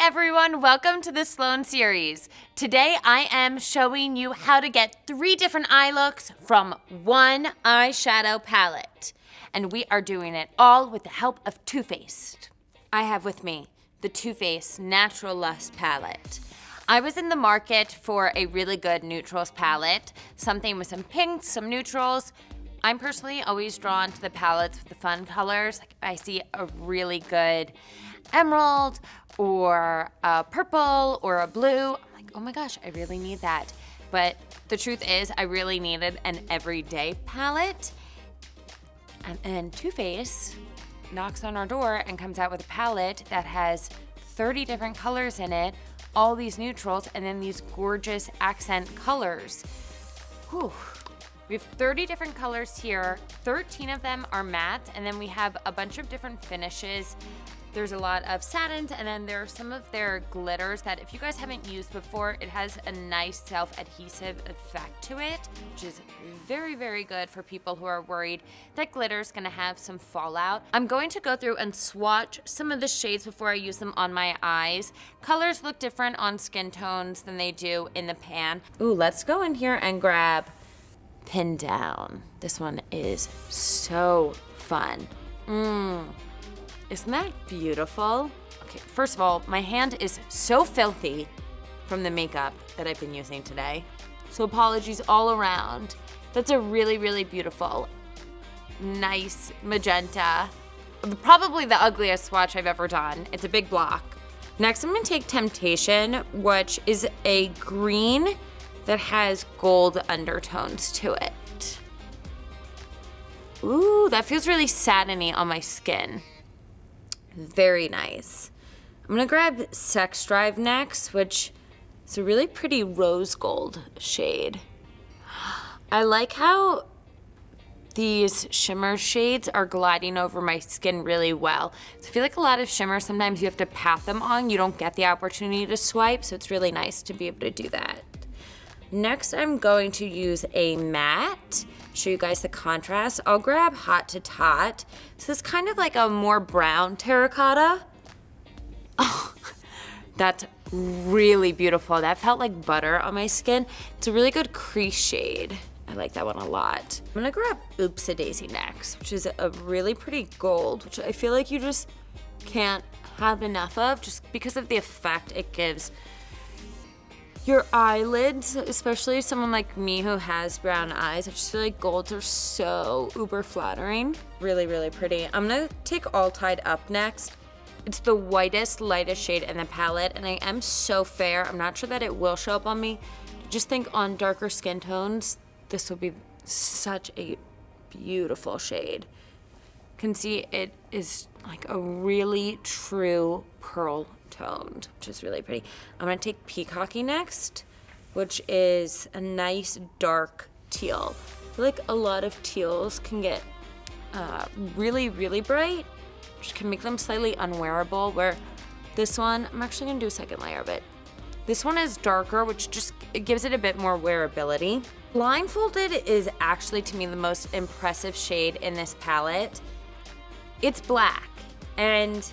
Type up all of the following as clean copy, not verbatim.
everyone, welcome to the Sloane Series. Today I am showing you how to get 3 different eye looks from one eyeshadow palette. And we are doing it all with the help of Too Faced. I have with me the Too Faced Natural Lust palette. I was in the market for a really good neutrals palette, something with some pinks, some neutrals. I'm personally always drawn to the palettes with the fun colors. Like if I see a really good emerald or a purple or a blue, I'm like, oh my gosh, I really need that. But the truth is, I really needed an everyday palette. And then Too Faced knocks on our door and comes out with a palette that has 30 different colors in it, all these neutrals, and then these gorgeous accent colors. Whew. We have 30 different colors here. 13 of them are matte, and then we have a bunch of different finishes. There's a lot of satins, and then there are some of their glitters that if you guys haven't used before, it has a nice self-adhesive effect to it, which is very, very good for people who are worried that glitter is gonna have some fallout. I'm going to go through and swatch some of the shades before I use them on my eyes. Colors look different on skin tones than they do in the pan. Ooh, let's go in here and grab Pin Down. This one is so fun. Isn't that beautiful? Okay, first of all, my hand is so filthy from the makeup that I've been using today. So apologies all around. That's a really, really beautiful, nice magenta. Probably the ugliest swatch I've ever done. It's a big block. Next, I'm gonna take Temptation, which is a green that has gold undertones to it. Ooh, that feels really satiny on my skin. Very nice. I'm gonna grab Sex Drive next, which is a really pretty rose gold shade. I like how these shimmer shades are gliding over my skin really well. So I feel like a lot of shimmers, sometimes you have to pat them on. You don't get the opportunity to swipe, so it's really nice to be able to do that. Next, I'm going to use a matte, show you guys the contrast. I'll grab Hot to Tot. So it's kind of like a more brown terracotta. Oh, that's really beautiful. That felt like butter on my skin. It's a really good crease shade. I like that one a lot. I'm gonna grab Oops-a-Daisy next, which is a really pretty gold, which I feel like you just can't have enough of just because of the effect it gives your eyelids, especially someone like me who has brown eyes. I just feel like golds are so uber flattering. Really, really pretty. I'm gonna take All Tied Up next. It's the whitest, lightest shade in the palette, and I am so fair. I'm not sure that it will show up on me. Just think on darker skin tones, this will be such a beautiful shade. You can see it is like a really true pearl toned, which is really pretty. I'm gonna take Peacocking next, which is a nice dark teal. I feel like a lot of teals can get really, really bright, which can make them slightly unwearable, where this one, I'm actually gonna do a second layer of it. This one is darker, which just it gives it a bit more wearability. Blindfolded is actually, to me, the most impressive shade in this palette. It's black, and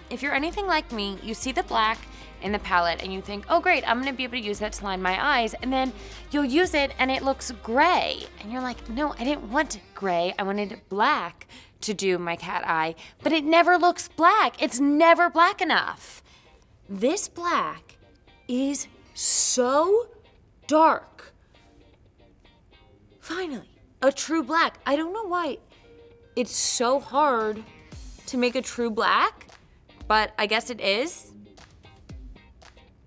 if you're anything like me, you see the black in the palette and you think, oh great, I'm gonna be able to use that to line my eyes, and then you'll use it and it looks gray. And you're like, no, I didn't want gray, I wanted black to do my cat eye, but it never looks black. It's never black enough. This black is so dark. Finally, a true black. I don't know why it's so hard to make a true black, but I guess it is.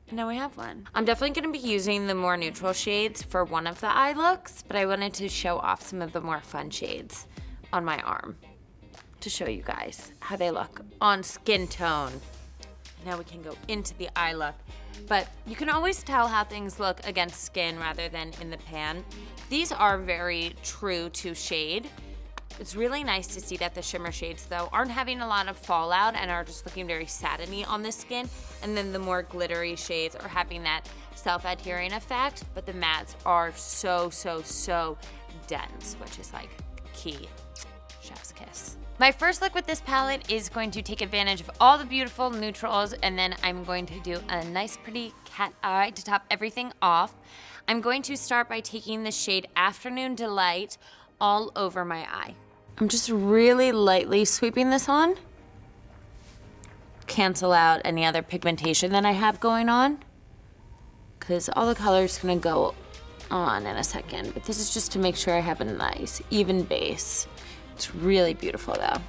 And now we have one. I'm definitely gonna be using the more neutral shades for one of the eye looks, but I wanted to show off some of the more fun shades on my arm to show you guys how they look on skin tone. Now we can go into the eye look, but you can always tell how things look against skin rather than in the pan. These are very true to shade. It's really nice to see that the shimmer shades, though, aren't having a lot of fallout and are just looking very satiny on the skin. And then the more glittery shades are having that self-adhering effect, but the mattes are so, so, so dense, which is like key. Chef's kiss. My first look with this palette is going to take advantage of all the beautiful neutrals, and then I'm going to do a nice pretty cat eye to top everything off. I'm going to start by taking the shade Afternoon Delight all over my eye. I'm just really lightly sweeping this on. Cancel out any other pigmentation that I have going on, because all the color's gonna go on in a second, but this is just to make sure I have a nice, even base. It's really beautiful though.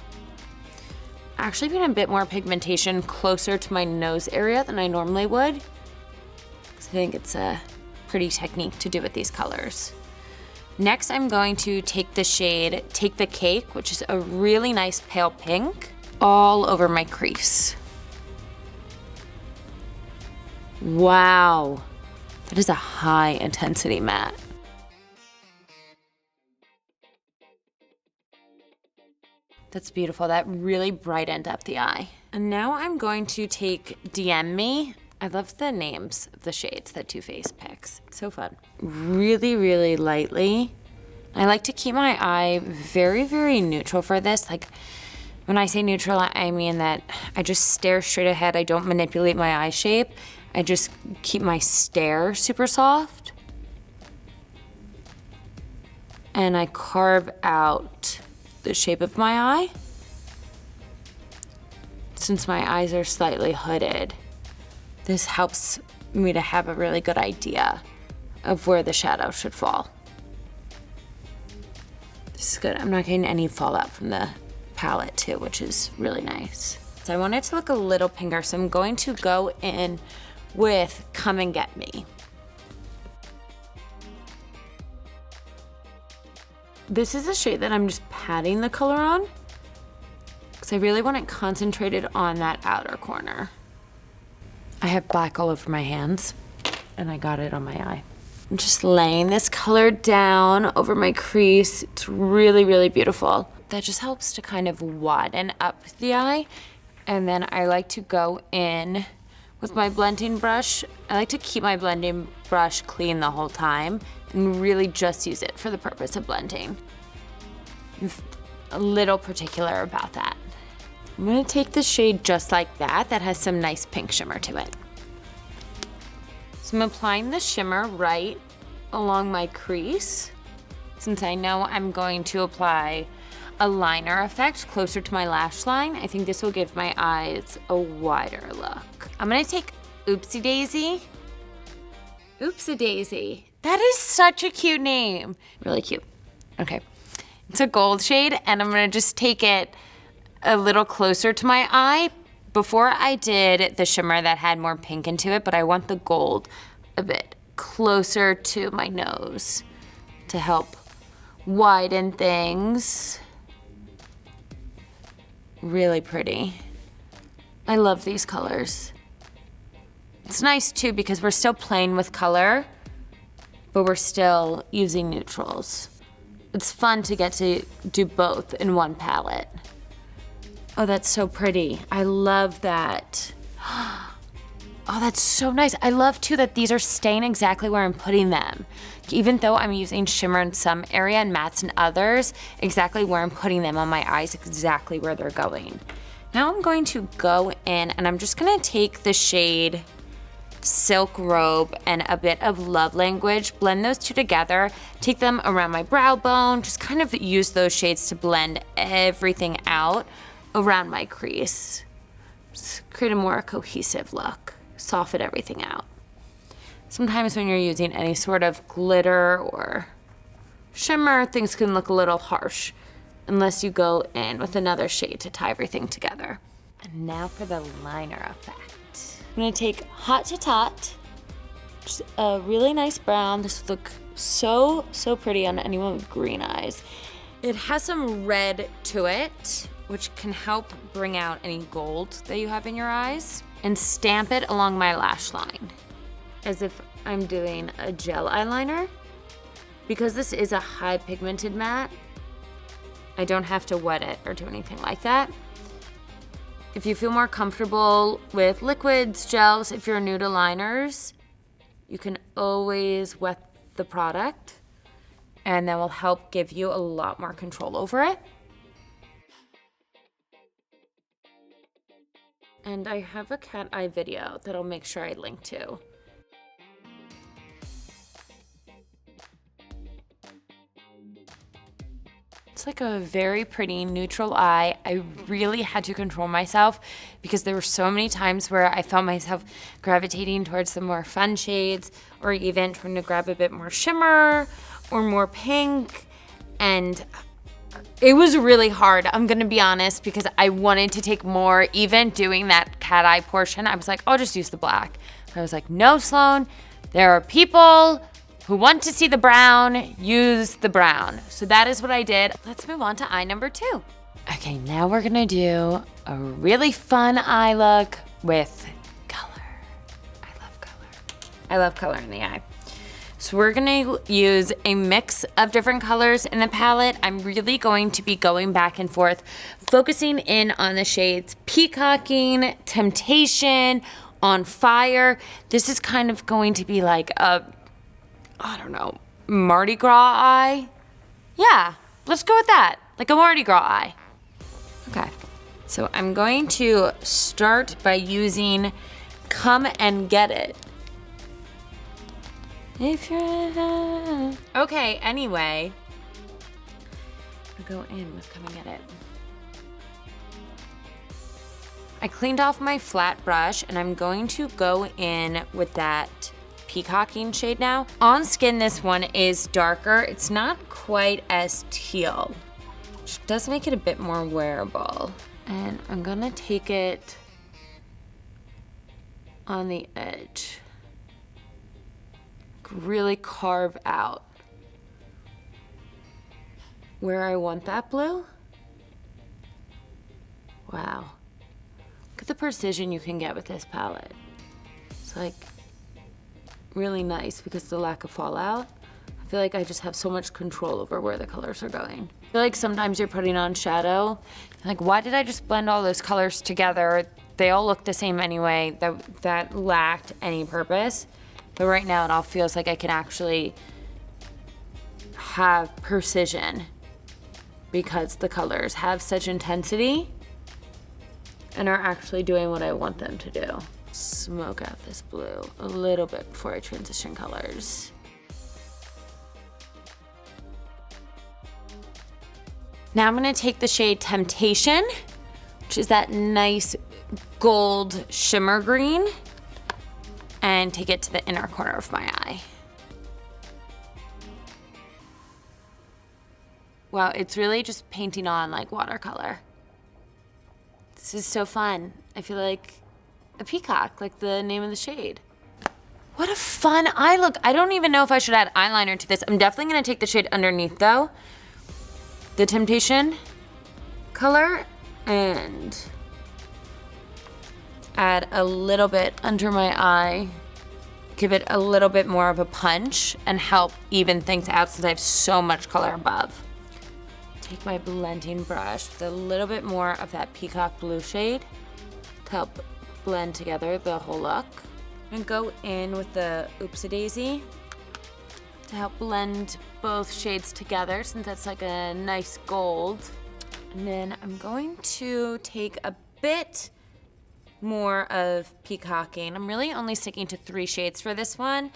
Actually putting a bit more pigmentation closer to my nose area than I normally would, because I think it's a pretty technique to do with these colors. Next, I'm going to take the shade Take the Cake, which is a really nice pale pink, all over my crease. Wow, that is a high intensity matte. That's beautiful. That really brightened up the eye. And now I'm going to take DM Me. I love the names of the shades that Too Faced picks. It's so fun. Really, really lightly. I like to keep my eye very, very neutral for this. Like, when I say neutral, I mean that I just stare straight ahead. I don't manipulate my eye shape. I just keep my stare super soft. And I carve out the shape of my eye. Since my eyes are slightly hooded, this helps me to have a really good idea of where the shadow should fall. This is good. I'm not getting any fallout from the palette too, which is really nice. So I want it to look a little pinker, so I'm going to go in with Come and Get Me. This is a shade that I'm just patting the color on, because I really want it concentrated on that outer corner. I have black all over my hands, and I got it on my eye. I'm just laying this color down over my crease. It's really, really beautiful. That just helps to kind of widen up the eye. And then I like to go in with my blending brush. I like to keep my blending brush clean the whole time and really just use it for the purpose of blending. I'm a little particular about that. I'm gonna take the shade Just Like That has some nice pink shimmer to it. So I'm applying the shimmer right along my crease, since I know I'm going to apply a liner effect closer to my lash line. I think this will give my eyes a wider look. I'm gonna take Oopsie Daisy. Oopsie Daisy. That is such a cute name. Really cute. Okay. It's a gold shade, and I'm gonna just take it a little closer to my eye. Before I did the shimmer that had more pink into it, but I want the gold a bit closer to my nose to help widen things. Really pretty. I love these colors. It's nice too because we're still playing with color, but we're still using neutrals. It's fun to get to do both in one palette. Oh, that's so pretty. I love that. Oh, that's so nice. I love too that these are staying exactly where I'm putting them. Even though I'm using shimmer in some area and mattes in others, exactly where I'm putting them on my eyes, exactly where they're going. Now I'm going to go in and I'm just gonna take the shade Silk Robe and a bit of Love Language, blend those two together, take them around my brow bone, just kind of use those shades to blend everything out around my crease. Just create a more cohesive look, soften everything out. Sometimes when you're using any sort of glitter or shimmer, things can look a little harsh unless you go in with another shade to tie everything together. And now for the liner effect. I'm gonna take Hot to Tot, just a really nice brown. This would look so, so pretty on anyone with green eyes. It has some red to it, which can help bring out any gold that you have in your eyes, and stamp it along my lash line as if I'm doing a gel eyeliner. Because this is a high pigmented matte, I don't have to wet it or do anything like that. If you feel more comfortable with liquids, gels, if you're new to liners, you can always wet the product, and that will help give you a lot more control over it. And I have a cat eye video that I'll make sure I link to. It's like a very pretty neutral eye. I really had to control myself because there were so many times where I found myself gravitating towards the more fun shades, or even trying to grab a bit more shimmer or more pink. And it was really hard, I'm gonna be honest, because I wanted to take more. Even doing that cat eye portion, I was like, I'll just use the black. I was like, no, Sloane, there are people who want to see the brown, use the brown. So that is what I did. Let's move on to eye number 2. Okay, now we're gonna do a really fun eye look with color. I love color. I love color in the eye. So we're gonna use a mix of different colors in the palette. I'm really going to be going back and forth, focusing in on the shades Peacocking, Temptation, On Fire. This is kind of going to be like a, I don't know, Mardi Gras eye? Yeah, let's go with that. Like a Mardi Gras eye. Okay, so I'm going to start by using Come and Get It. If you're... Okay, anyway. I'll go in with Come and Get It. I cleaned off my flat brush and I'm going to go in with that Peacocking shade now. On skin, this one is darker. It's not quite as teal, which does make it a bit more wearable. And I'm gonna take it on the edge. Really carve out where I want that blue. Wow. Look at the precision you can get with this palette. It's like really nice because of the lack of fallout. I feel like I just have so much control over where the colors are going. I feel like sometimes you're putting on shadow, like why did I just blend all those colors together? They all look the same anyway. That lacked any purpose. But right now it all feels like I can actually have precision because the colors have such intensity and are actually doing what I want them to do. Smoke out this blue a little bit before I transition colors. Now I'm gonna take the shade Temptation, which is that nice gold shimmer green, and take it to the inner corner of my eye. Wow, it's really just painting on like watercolor. This is so fun. I feel like a peacock, like the name of the shade. What a fun eye look. I don't even know if I should add eyeliner to this. I'm definitely gonna take the shade underneath though, the Temptation color, and add a little bit under my eye, give it a little bit more of a punch and help even things out since I have so much color above. Take my blending brush with a little bit more of that peacock blue shade to help blend together the whole look. And go in with the Oopsie Daisy to help blend both shades together since that's like a nice gold. And then I'm going to take a bit more of Peacocking. I'm really only sticking to 3 shades for this one.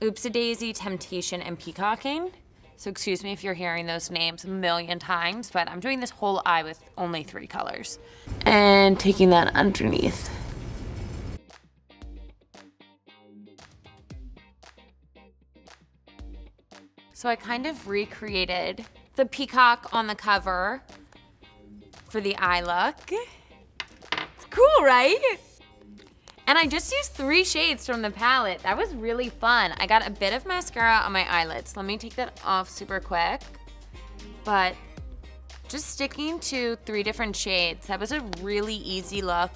Oopsie Daisy, Temptation, and Peacocking. So excuse me if you're hearing those names a million times, but I'm doing this whole eye with only 3 colors. And taking that underneath. So I kind of recreated the peacock on the cover for the eye look. It's cool, right? And I just used 3 shades from the palette. That was really fun. I got a bit of mascara on my eyelids. Let me take that off super quick. But just sticking to 3 different shades. That was a really easy look.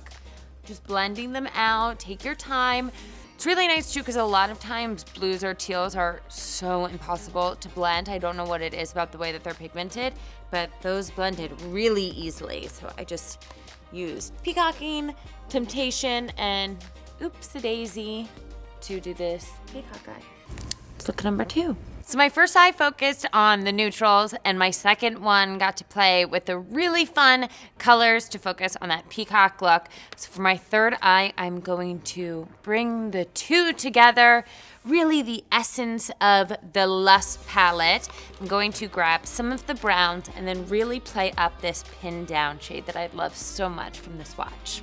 Just blending them out, take your time. It's really nice too because a lot of times blues or teals are so impossible to blend. I don't know what it is about the way that they're pigmented, but those blended really easily. So I just used Peacocking, Temptation, and Oopsie Daisy to do this peacock eye. Let's look at number 2. So my first eye focused on the neutrals, and my second one got to play with the really fun colors to focus on that peacock look. So for my third eye, I'm going to bring the two together, really the essence of the Lust palette. I'm going to grab some of the browns and then really play up this pinned down shade that I love so much from the swatch.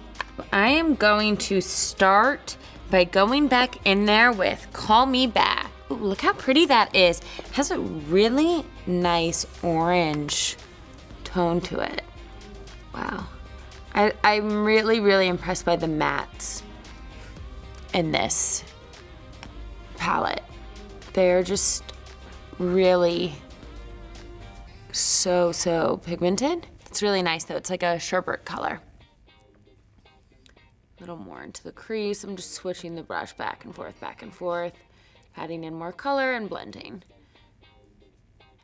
I am going to start by going back in there with Call Me Back. Ooh, look how pretty that is. It has a really nice orange tone to it. Wow. I'm really, really impressed by the mattes in this palette. They're just really so pigmented. It's really nice though. It's like a sherbet color. A little more into the crease. I'm just switching the brush back and forth, adding in more color and blending.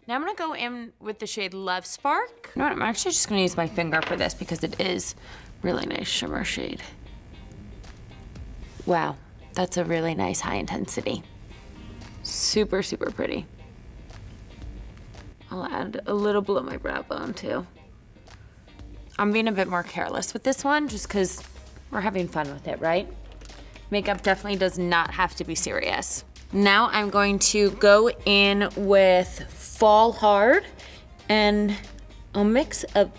Now I'm gonna go in with the shade Love Spark. You know what, I'm actually just gonna use my finger for this because it is really nice shimmer shade. Wow, that's a really nice high intensity. Super pretty. I'll add a little below my brow bone too. I'm being a bit more careless with this one just because we're having fun with it, right? Makeup definitely does not have to be serious. Now I'm going to go in with Fall Hard, and I'll mix a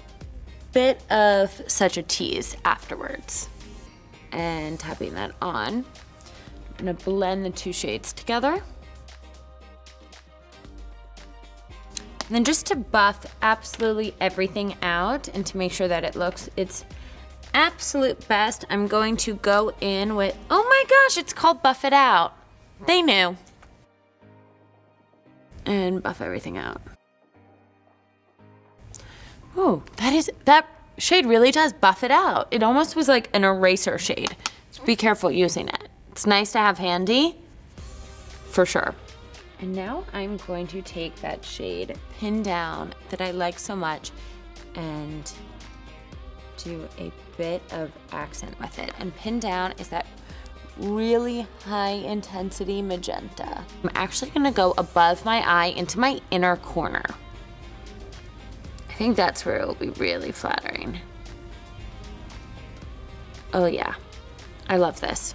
bit of Such a Tease afterwards. And tapping that on, I'm gonna blend the two shades together. And then just to buff absolutely everything out and to make sure that it looks its absolute best, I'm going to go in with, oh my gosh, it's called Buff It Out. They knew. And buff everything out. Ooh, that shade really does buff it out. It almost was like an eraser shade. So be careful using it. It's nice to have handy, for sure. And now I'm going to take that shade Pin Down that I like so much and do a bit of accent with it. And Pin Down is that really high intensity magenta. I'm actually gonna go above my eye into my inner corner. I think that's where it will be really flattering. Oh yeah, I love this.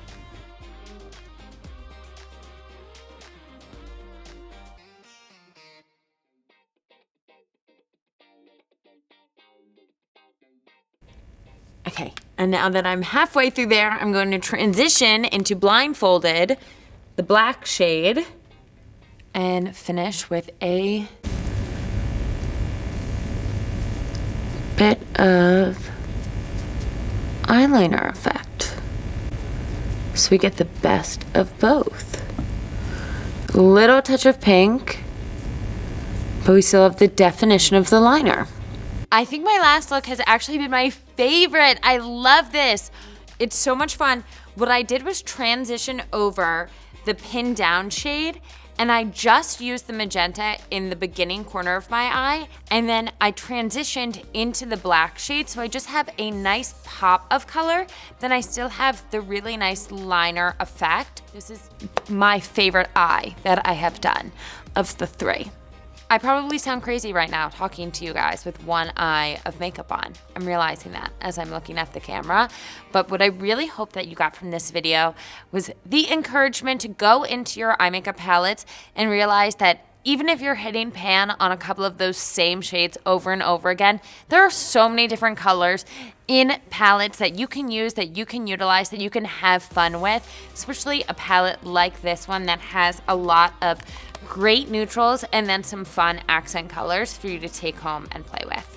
Okay, and now that I'm halfway through there, I'm going to transition into Blindfolded, the black shade, and finish with a bit of eyeliner effect. So we get the best of both. A little touch of pink, but we still have the definition of the liner. I think my last look has actually been my favorite. I love this. It's so much fun. What I did was transition over the Pin Down shade, and I just used the magenta in the beginning corner of my eye, and then I transitioned into the black shade, so I just have a nice pop of color. Then I still have the really nice liner effect. This is my favorite eye that I have done of the three. I probably sound crazy right now talking to you guys with one eye of makeup on. I'm realizing that as I'm looking at the camera. But what I really hope that you got from this video was the encouragement to go into your eye makeup palettes and realize that even if you're hitting pan on a couple of those same shades over and over again, there are so many different colors in palettes that you can use, that you can utilize, that you can have fun with, especially a palette like this one that has a lot of great neutrals and then some fun accent colors for you to take home and play with.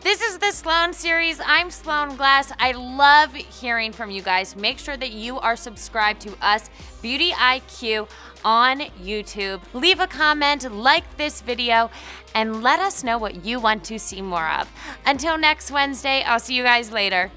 This is the Sloane Series. I'm Sloane Glass. I love hearing from you guys. Make sure that you are subscribed to us, Beauty IQ, on YouTube. Leave a comment, like this video, and let us know what you want to see more of. Until next Wednesday, I'll see you guys later.